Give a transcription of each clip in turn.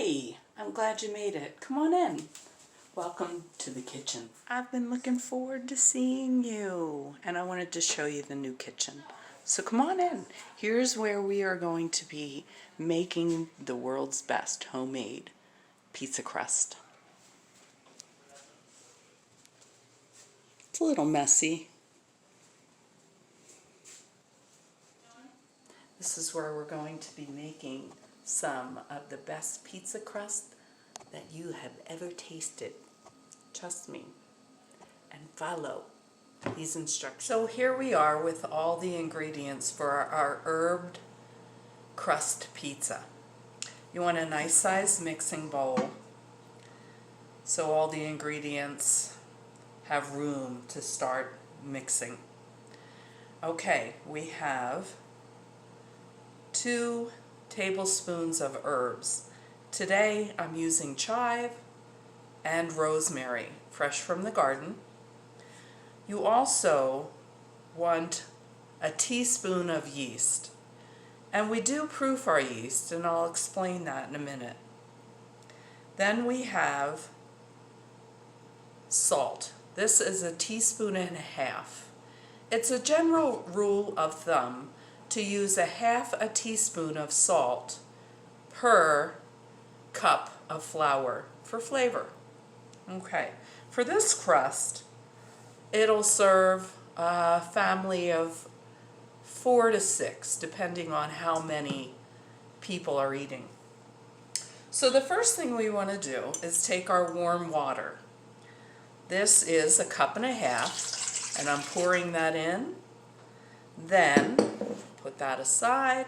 Hey, I'm glad you made it. Come on in. Welcome to the kitchen. I've been looking forward to seeing you, and I wanted to show you the new kitchen. So come on in. Here's where we are going to be making the world's best homemade pizza crust. It's a little messy. This is where we're going to be making some of the best pizza crust that you have ever tasted. Trust me and follow these instructions. So here we are with all the ingredients for our herbed crust pizza. You want a nice sized mixing bowl so all the ingredients have room to start mixing. Okay, we have 2 tablespoons of herbs. Today I'm using chive and rosemary, fresh from the garden. You also want a teaspoon of yeast. And we do proof our yeast, and I'll explain that in a minute. Then we have salt. This is 1.5 teaspoons. It's a general rule of thumb to use 1/2 teaspoon of salt per cup of flour for flavor. Okay, for this crust, it'll serve a family of 4 to 6, depending on how many people are eating. So the first thing we want to do is take our warm water. This is 1.5 cups, and I'm pouring that in. Then put that aside.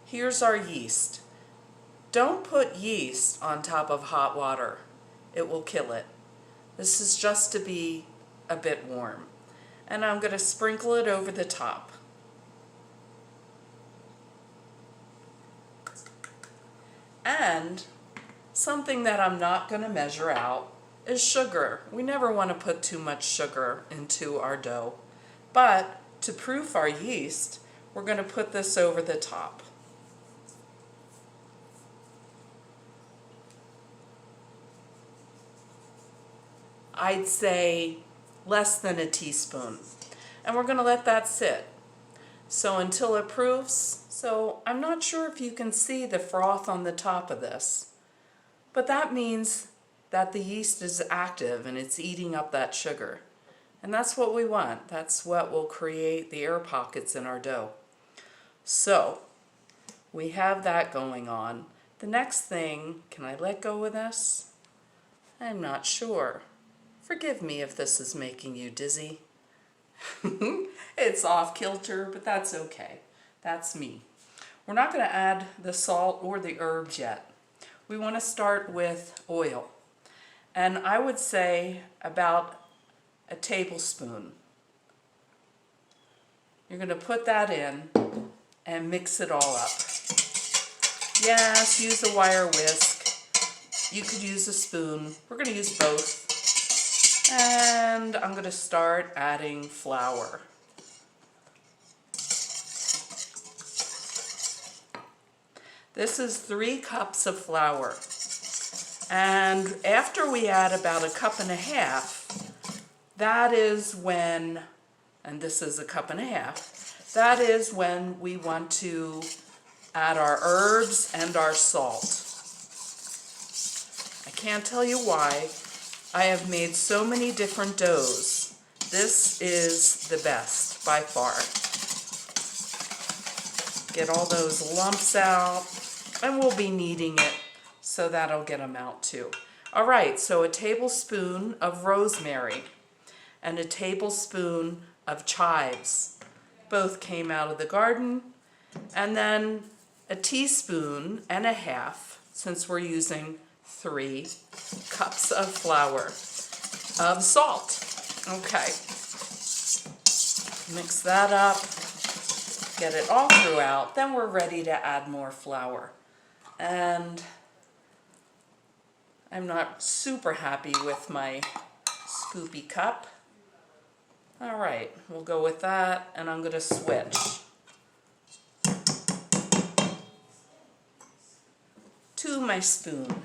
Here's our yeast. Don't put yeast on top of hot water. It will kill it. This is just to be a bit warm. And I'm going to sprinkle it over the top. And something that I'm not going to measure out is sugar. We never want to put too much sugar into our dough. But to proof our yeast, we're going to put this over the top. I'd say less than 1 teaspoon. And we're going to let that sit. So until it proofs. So I'm not sure if you can see the froth on the top of this, but that means that the yeast is active and it's eating up that sugar. And that's what we want. That's what will create the air pockets in our dough. So we have that going on. The next thing, can I let go of this? I'm not sure. Forgive me if this is making you dizzy. It's off kilter, but that's okay. That's me. We're not going to add the salt or the herbs yet. We want to start with oil. And I would say about 1 tablespoon. You're going to put that in and mix it all up. Yes, use a wire whisk. You could use a spoon. We're going to use both. And I'm going to start adding flour. This is 3 cups of flour. And after we add about 1.5 cups, that is when, and this is 1.5 cups, that is when we want to add our herbs and our salt. I can't tell you why. I have made so many different doughs. This is the best by far. Get all those lumps out, and we'll be kneading it, so that'll get them out too. All right, so 1 tablespoon of rosemary and 1 tablespoon of chives. Both came out of the garden. And then 1.5 teaspoons, since we're using 3 cups of flour, of salt. Okay. Mix that up. Get it all throughout. Then we're ready to add more flour. And I'm not super happy with my scoopy cup. All right, we'll go with that, and I'm going to switch to my spoon.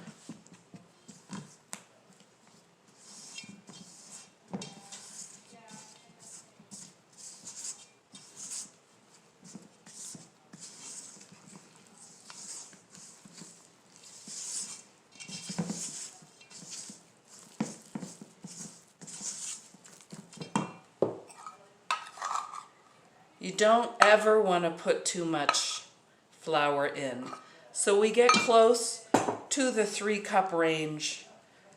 You don't ever want to put too much flour in. So we get close to the 3-cup range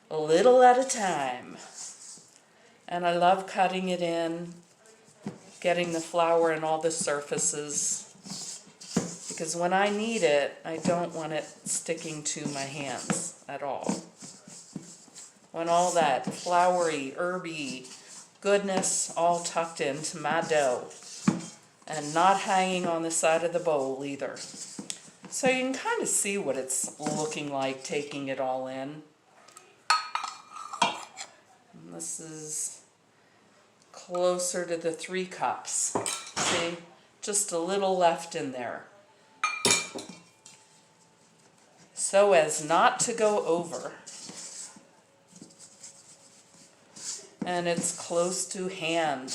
a little at a time. And I love cutting it in, getting the flour in all the surfaces, because when I knead it, I don't want it sticking to my hands at all. Want all that floury, herby goodness all tucked into my dough and not hanging on the side of the bowl either. So you can kind of see what it's looking like taking it all in. And this is closer to the 3 cups. See, just a little left in there. So as not to go over. And it's close to hand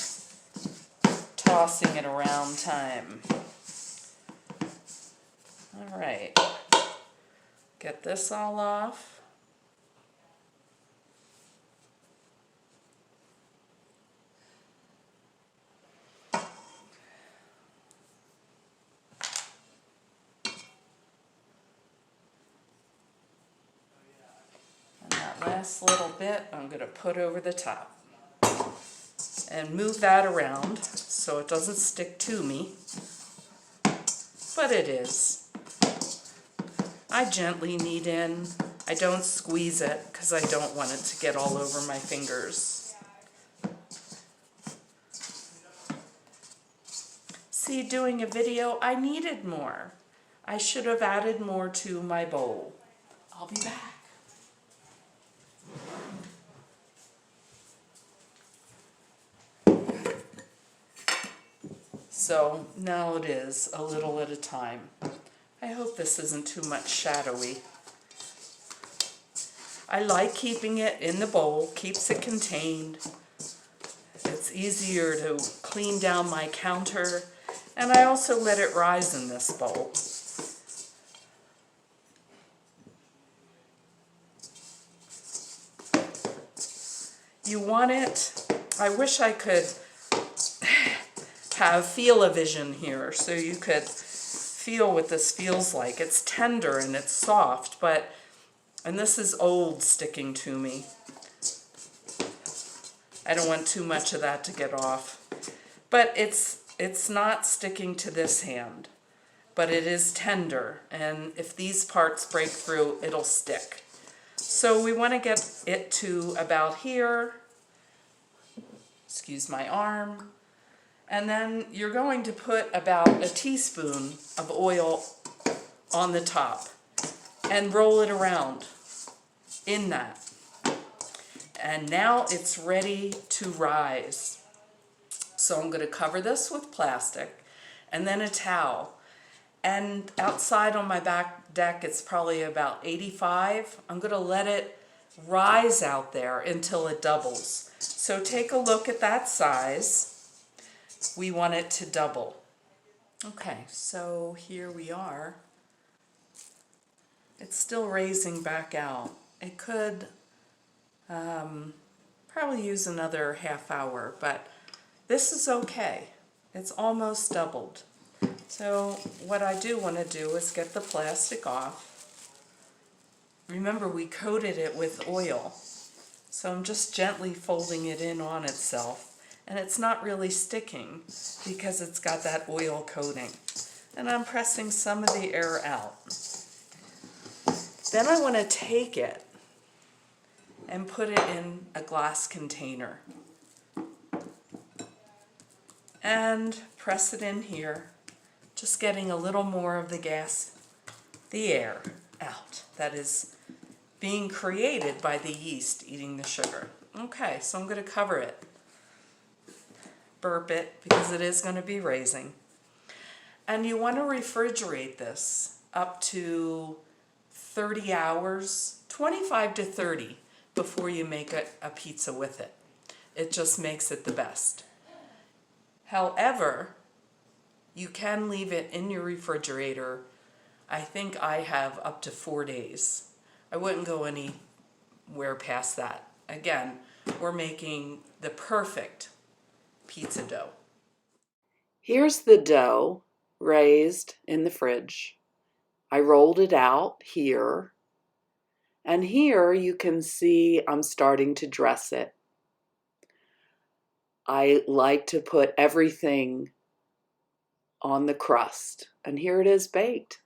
tossing it around time. All right, get this all off. And that last little bit I'm going to put over the top. And move that around so it doesn't stick to me, but it is. I gently knead in. I don't squeeze it because I don't want it to get all over my fingers. See, doing a video, I needed more. I should have added more to my bowl. I'll be back. So now it is a little at a time. I hope this isn't too much shadowy. I like keeping it in the bowl, keeps it contained. It's easier to clean down my counter, and I also let it rise in this bowl. You want it, I wish I could have feel-o-vision here so you could feel what this feels like. It's tender and it's soft, and this is old sticking to me. I don't want too much of that to get off. But it's not sticking to this hand, but it is tender, and if these parts break through, it'll stick. So we want to get it to about here. Excuse my arm. And then you're going to put about a teaspoon of oil on the top and roll it around in that. And now it's ready to rise. So I'm going to cover this with plastic and then a towel. And outside on my back deck, it's probably about 85. I'm going to let it rise out there until it doubles. So take a look at that size. We want it to double. Okay, so here we are. It's still raising back out. It could probably use another half hour, but this is okay. It's almost doubled. So what I do want to do is get the plastic off. Remember, we coated it with oil. So I'm just gently folding it in on itself. And it's not really sticking because it's got that oil coating. And I'm pressing some of the air out. Then I want to take it and put it in a glass container. And press it in here, just getting a little more of the air out that is being created by the yeast eating the sugar. Okay, so I'm going to cover it. Burp it because it is going to be raising. And you want to refrigerate this up to 30 hours, 25 to 30 before you make a pizza with it. It just makes it the best. However, you can leave it in your refrigerator. I think I have up to 4 days. I wouldn't go anywhere past that. Again, we're making the perfect pizza dough. Here's the dough raised in the fridge. I rolled it out here, and here you can see I'm starting to dress it. I like to put everything on the crust, and here it is baked.